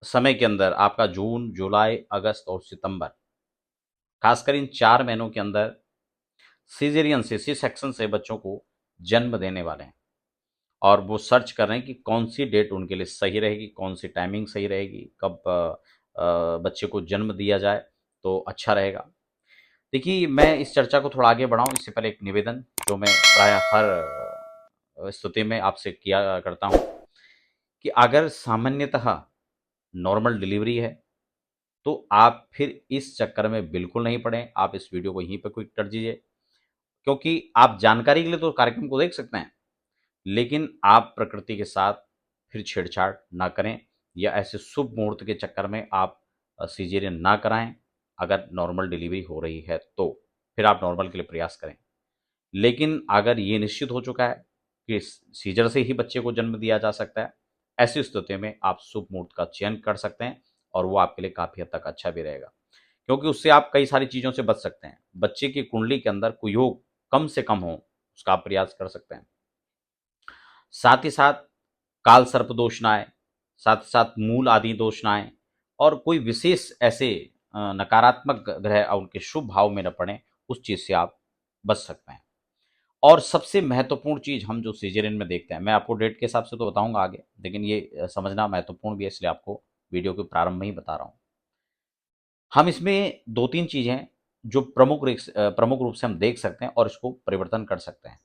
समय के अंदर आपका जून, जुलाई, अगस्त और सितंबर, खासकर इन 4 महीनों के अंदर सीजेरियन से, सी सेक्शन से बच्चों को जन्म देने वाले हैं। और वो सर्च कर रहे हैं कि कौन सी डेट उनके लिए सही रहेगी, कौन सी टाइमिंग सही रहेगी, कब बच्चे को जन्म दिया जाए तो अच्छा रहेगा। देखिए, मैं इस चर्चा को थोड़ा आगे बढ़ाऊं इससे पहले एक निवेदन जो मैं प्रायः हर स्थिति में आपसे किया करता हूं, कि अगर सामान्यतः नॉर्मल डिलीवरी है तो आप फिर इस चक्कर में बिल्कुल नहीं पड़ें। आप इस वीडियो को यहीं पे क्लिक कर दीजिए, क्योंकि आप जानकारी के लिए तो कार्यक्रम को देख सकते हैं, लेकिन आप प्रकृति के साथ फिर छेड़छाड़ ना करें, या ऐसे शुभ मुहूर्त के चक्कर में आप सीजेरियन ना कराएं। अगर नॉर्मल डिलीवरी हो रही है तो फिर आप नॉर्मल के लिए प्रयास करें। लेकिन अगर ये निश्चित हो चुका है कि सीजर से ही बच्चे को जन्म दिया जा सकता है, ऐसी स्थिति में आप शुभ मुहूर्त का चयन कर सकते हैं, और वो आपके लिए काफ़ी हद तक अच्छा भी रहेगा, क्योंकि उससे आप कई सारी चीज़ों से बच सकते हैं। बच्चे की कुंडली के अंदर कुयोग कम से कम हो, उसका आप प्रयास कर सकते हैं। साथ ही साथ काल सर्प दोष ना आए, साथ ही साथ मूल आदि दोष ना आए, और कोई विशेष ऐसे नकारात्मक ग्रह उनके शुभ भाव में न पड़े, उस चीज़ से आप बच सकते हैं। और सबसे महत्वपूर्ण चीज़ हम जो सीज़ेरियन में देखते हैं, मैं आपको डेट के हिसाब से तो बताऊंगा आगे, लेकिन ये समझना महत्वपूर्ण भी है, इसलिए आपको वीडियो के प्रारंभ में ही बता रहा हूँ। हम इसमें 2-3 चीज़ें हैं जो प्रमुख रूप से हम देख सकते हैं और इसको परिवर्तन कर सकते हैं।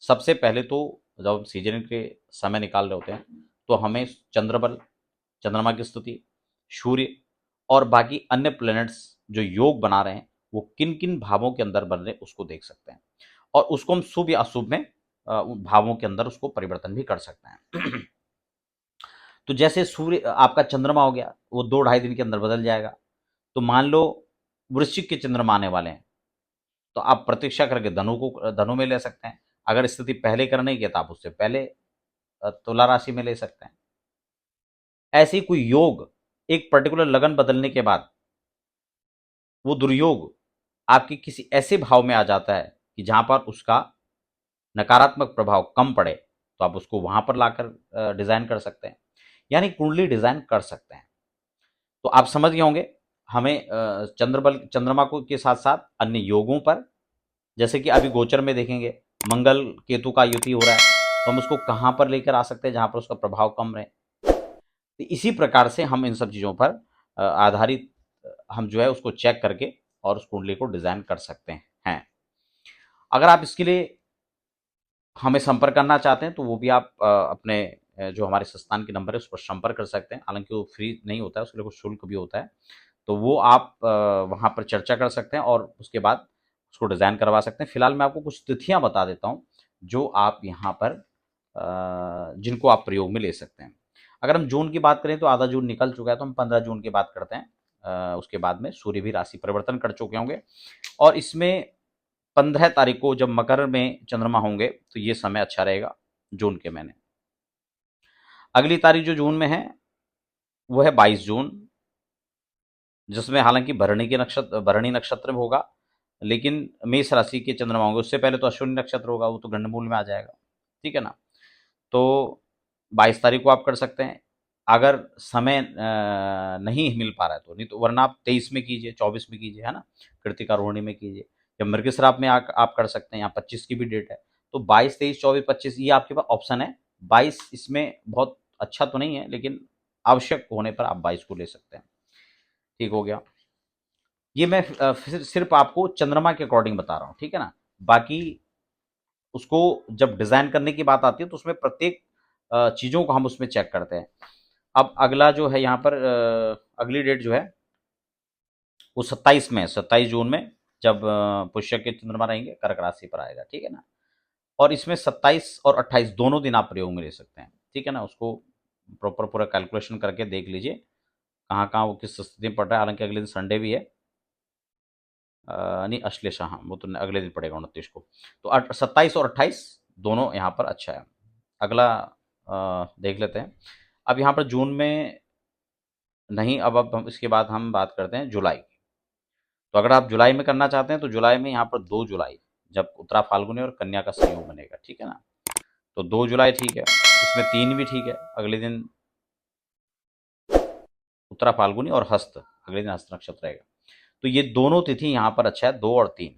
सबसे पहले तो जब हम सीजन के समय निकाल रहे होते हैं तो हमें चंद्रबल, चंद्रमा की स्थिति, सूर्य और बाकी अन्य प्लैनेट्स जो योग बना रहे हैं वो किन किन भावों के अंदर बन रहे हैं उसको देख सकते हैं, और उसको हम शुभ या अशुभ में उन भावों के अंदर उसको परिवर्तन भी कर सकते हैं। तो जैसे सूर्य आपका चंद्रमा हो गया, वो 2-2.5 दिन के अंदर बदल जाएगा। तो मान लो वृश्चिक के चंद्रमा आने वाले हैं, तो आप प्रतीक्षा करके धनु में ले सकते हैं। अगर स्थिति पहले करने की है तो आप उससे पहले तुला राशि में ले सकते हैं। ऐसे ही कोई योग एक पर्टिकुलर लगन बदलने के बाद वो दुर्योग आपके किसी ऐसे भाव में आ जाता है कि जहां पर उसका नकारात्मक प्रभाव कम पड़े, तो आप उसको वहां पर लाकर डिजाइन कर सकते हैं, यानी कुंडली डिजाइन कर सकते हैं। तो आप समझ गए होंगे हमें चंद्रमा को के साथ साथ अन्य योगों पर, जैसे कि अभी गोचर में देखेंगे मंगल केतु का युति हो रहा है, तो हम उसको कहाँ पर लेकर आ सकते हैं जहाँ पर उसका प्रभाव कम रहे। तो इसी प्रकार से हम इन सब चीज़ों पर आधारित हम जो है उसको चेक करके और उस कुंडली को डिज़ाइन कर सकते हैं। अगर आप इसके लिए हमें संपर्क करना चाहते हैं तो वो भी आप अपने जो हमारे संस्थान के नंबर है उस पर संपर्क कर सकते हैं। हालांकि वो फ्री नहीं होता है, उसके लिए कुछ शुल्क भी होता है, तो वो आप वहाँ पर चर्चा कर सकते हैं और उसके बाद उसको डिज़ाइन करवा सकते हैं। फिलहाल मैं आपको कुछ तिथियाँ बता देता हूँ जो आप यहाँ पर जिनको आप प्रयोग में ले सकते हैं। अगर हम जून की बात करें तो आधा जून निकल चुका है, तो हम 15 जून की बात करते हैं। उसके बाद में सूर्य भी राशि परिवर्तन कर चुके होंगे, और इसमें 15 तारीख को जब मकर में चंद्रमा होंगे तो ये समय अच्छा रहेगा जून के महीने। अगली तारीख जो जून में है वो है 22 जून, जिसमें हालांकि भरणी नक्षत्र में होगा, लेकिन मेष राशि के चंद्रमा होंगे। उससे पहले तो अश्विनी नक्षत्र होगा, वो तो गंडमूल में आ जाएगा, ठीक है ना। तो 22 तारीख को आप कर सकते हैं, अगर समय नहीं मिल पा रहा है तो, नहीं तो वरना आप 23 में कीजिए, 24 में कीजिए, है ना, कृतिका रोहिणी में कीजिए, या मृगशिरा में आप कर सकते हैं। यहाँ 25 की भी डेट है, तो 22, 23, 24, 25 ये आपके पास ऑप्शन है। 22 इसमें बहुत अच्छा तो नहीं है, लेकिन आवश्यक होने पर आप 22 को ले सकते हैं। ठीक हो गया। ये मैं सिर्फ आपको चंद्रमा के अकॉर्डिंग बता रहा हूँ, ठीक है ना। बाकी उसको जब डिजाइन करने की बात आती है तो उसमें प्रत्येक चीजों को हम उसमें चेक करते हैं। अब अगला जो है यहाँ पर अगली डेट जो है वो 27 में, 27 जून में, जब पुष्य के चंद्रमा रहेंगे कर्क राशि पर आएगा, ठीक है ना। और इसमें 27 और 28 दोनों दिन आप प्रयोग में ले सकते हैं, ठीक है ना। उसको प्रॉपर पूरा कैलकुलेशन करके देख लीजिए कहाँ कहाँ वो किस स्थिति में पड़ रहा है। हालांकि अगले दिन संडे भी है, नहीं अश्लेषा, हाँ वो तो अगले दिन पड़ेगा 29 को। तो 27 और 28 दोनों यहाँ पर अच्छा है। अगला देख लेते हैं। अब यहाँ पर जून में नहीं, अब हम इसके बाद हम बात करते हैं जुलाई की। तो अगर आप जुलाई में करना चाहते हैं तो जुलाई में यहाँ पर 2 जुलाई, जब उत्तरा फाल्गुनी और कन्या का संयोग बनेगा, ठीक है ना। तो 2 जुलाई ठीक है, इसमें 3 भी ठीक है, अगले दिन उत्तरा फाल्गुनी और हस्त, अगले दिन हस्त नक्षत्र रहेगा। तो ये दोनों तिथि यहाँ पर अच्छा है, 2 और 3।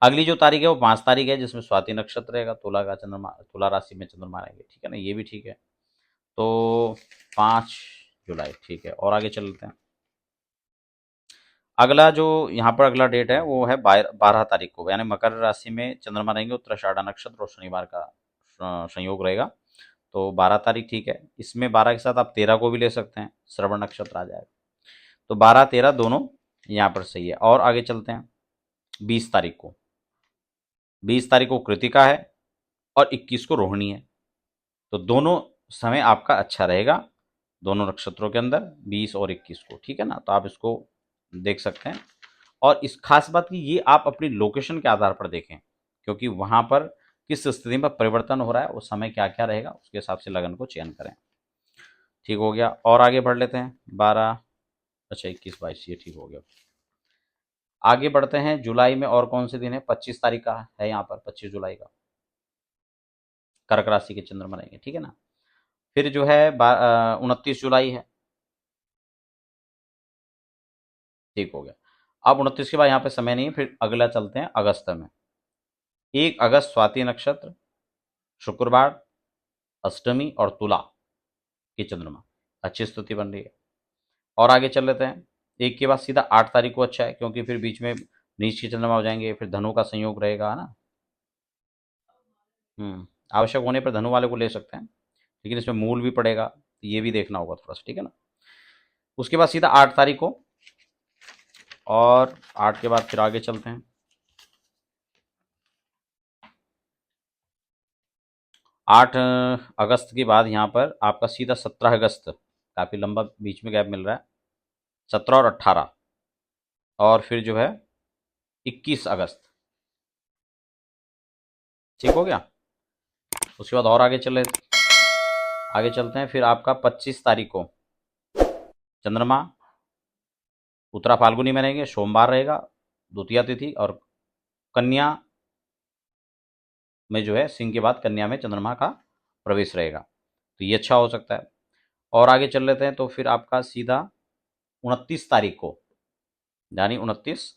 अगली जो तारीख है वो 5 तारीख है, जिसमें स्वाति नक्षत्र रहेगा, तुला का चंद्रमा, तुला राशि में चंद्रमा रहेंगे, ठीक है ना, ये भी ठीक है। तो 5 जुलाई, ठीक है। और आगे चलते हैं। अगला जो यहाँ पर अगला डेट है वो है 12 तारीख को, यानी मकर राशि में चंद्रमा रहेंगे, उत्तराषाढ़ा नक्षत्र और शनिवार का संयोग रहेगा। तो 12 तारीख ठीक है। इसमें 12 के साथ आप 13 को भी ले सकते हैं, श्रवण नक्षत्र आ जाएगा। तो 12-13 दोनों यहाँ पर सही है। और आगे चलते हैं 20 तारीख को। 20 तारीख को कृतिका है और 21 को रोहिणी है। तो दोनों समय आपका अच्छा रहेगा, दोनों नक्षत्रों के अंदर 20 और 21 को, ठीक है ना। तो आप इसको देख सकते हैं। और इस खास बात की ये आप अपनी लोकेशन के आधार पर देखें, क्योंकि वहाँ पर किस स्थिति में परिवर्तन हो रहा है, उस समय क्या क्या रहेगा, उसके हिसाब से लगन को चयन करें। ठीक हो गया। और आगे बढ़ लेते हैं। 12, अच्छा 21-22 ये ठीक हो गया। आगे बढ़ते हैं। जुलाई में और कौन से दिन है? 25 तारीख का है यहाँ पर, 25 जुलाई का कर्क राशि के चंद्रमा रहेंगे, ठीक है ना। फिर जो है 29 जुलाई है, ठीक हो गया। अब 29 के बाद यहाँ पे समय नहीं है, फिर अगला चलते हैं अगस्त में। 1 अगस्त स्वाति नक्षत्र, शुक्रवार, अष्टमी और तुला की चंद्रमा, अच्छी स्थिति बन रही है। और आगे चल लेते हैं। 1 के बाद सीधा 8 तारीख को अच्छा है, क्योंकि फिर बीच में नीच के चंद्रमा हो जाएंगे, फिर धनु का संयोग रहेगा, है ना। आवश्यक होने पर धनु वाले को ले सकते हैं, लेकिन इसमें मूल भी पड़ेगा, तो ये भी देखना होगा थोड़ा सा, ठीक है ना। उसके बाद सीधा 8 तारीख को, और 8 के बाद फिर आगे चलते हैं। 8 अगस्त के बाद यहाँ पर आपका सीधा 17 अगस्त, काफ़ी लंबा बीच में गैप मिल रहा है, 17 और 18, और फिर जो है 21 अगस्त, ठीक हो गया। उसके बाद और आगे चलते हैं। फिर आपका 25 तारीख को चंद्रमा उत्तरा फाल्गुनी में रहेंगे, सोमवार रहेगा, द्वितीया तिथि, और कन्या में जो है सिंह के बाद कन्या में चंद्रमा का प्रवेश रहेगा, तो ये अच्छा हो सकता है। और आगे चल लेते हैं। तो फिर आपका सीधा 29 तारीख को, यानी 29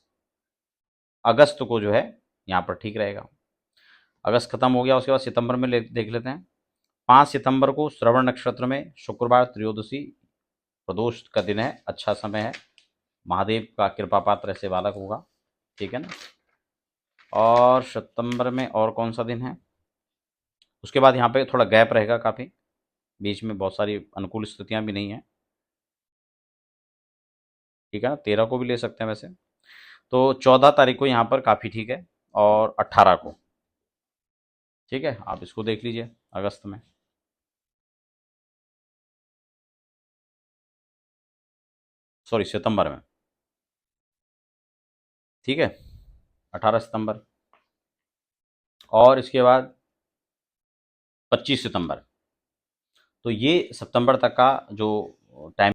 अगस्त को जो है यहाँ पर ठीक रहेगा। अगस्त खत्म हो गया। उसके बाद सितंबर में देख लेते हैं। 5 सितंबर को श्रवण नक्षत्र में शुक्रवार, त्रयोदशी, प्रदोष का दिन है, अच्छा समय है, महादेव का कृपा पात्र ऐसे बालक होगा, ठीक है ना। और सितंबर में और कौन सा दिन है? उसके बाद यहाँ पे थोड़ा गैप रहेगा, काफ़ी बीच में बहुत सारी अनुकूल स्थितियाँ भी नहीं है, ठीक है ना। 13 को भी ले सकते हैं वैसे। तो 14 तारीख को यहाँ पर काफ़ी ठीक है, और 18 को, ठीक है। आप इसको देख लीजिए अगस्त में। सॉरी, सितंबर में, ठीक है, 18 सितंबर। और इसके बाद 25 सितंबर। तो ये सितंबर तक का जो टाइम